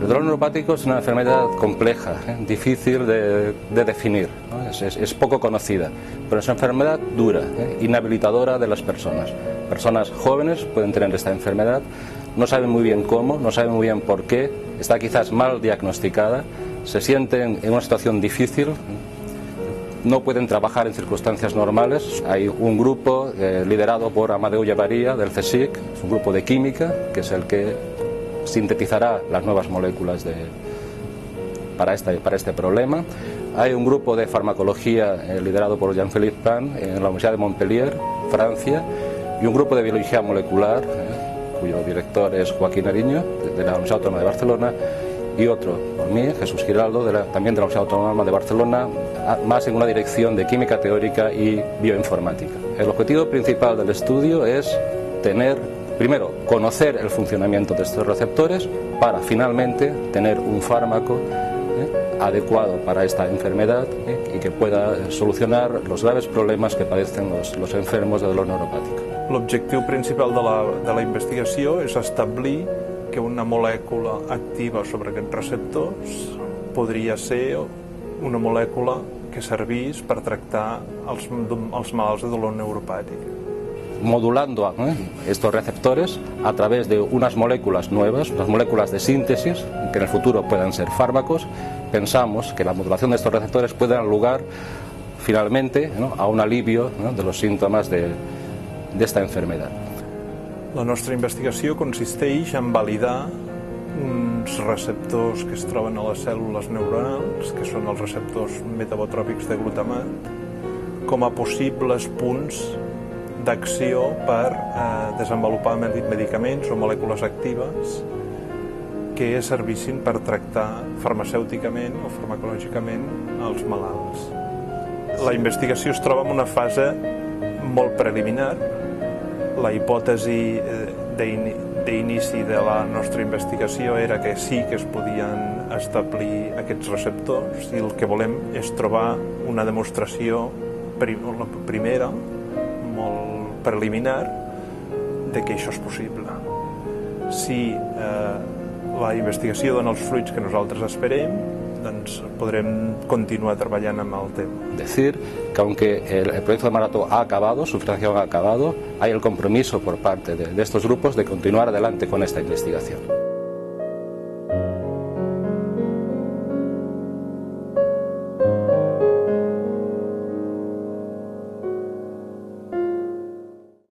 El dolor neuropático es una enfermedad compleja, difícil de definir, ¿no? Es poco conocida, pero es una enfermedad dura, inhabilitadora de las personas. Personas jóvenes pueden tener esta enfermedad, no saben muy bien cómo, no saben muy bien por qué, está quizás mal diagnosticada, se sienten en una situación difícil, no pueden trabajar en circunstancias normales. Hay un grupo liderado por Amadeu Ellavarría del CSIC, es un grupo de química, que es el que sintetizará las nuevas moléculas para este problema. Hay un grupo de farmacología liderado por Jean-Philippe Pan en la Universidad de Montpellier, Francia, y un grupo de biología molecular, cuyo director es Joaquín Ariño, de la Universidad Autónoma de Barcelona, y otro, por mí, Jesús Giraldo, también de la Universidad Autónoma de Barcelona, más en una dirección de química teórica y bioinformática. El objetivo principal del estudio es primero, conocer el funcionamiento de estos receptores para finalmente tener un fármaco adecuado para esta enfermedad y que pueda solucionar los graves problemas que padecen los enfermos de dolor neuropàtic. L'objectiu principal de la investigació és establir que una molècula activa sobre aquests receptors podria ser una molècula que servís per tractar els malalts de dolor neuropàtic. Modulando estos receptores a través de unas moléculas nuevas, unas moléculas de síntesis, que en el futuro puedan ser fármacos, pensamos que la modulación de estos receptores puede dar lugar finalmente a un alivio de los síntomas de esta enfermedad. La nostra investigació consisteix en validar uns receptors que es troben a les cèl·lules neuronals, que són els receptors metabotròpics de glutamat, com a possibles punts d'acció per desenvolupar medicaments o molècules actives que servissin per tractar farmacèuticament o farmacològicament els malalts. La investigació es troba en una fase molt preliminar. La hipòtesi d'inici de la nostra investigació era que sí que es podien establir aquests receptors i el que volem és trobar una demostració primera, molt preliminar, de que això és possible. Si la investigació dona els fruits que nosaltres esperem, doncs podrem continuar treballant amb el tema. Decir que aunque el proyecto de Marató ha acabado, su financiación ha acabado, hay el compromiso por parte de estos grupos de continuar adelante con esta investigación.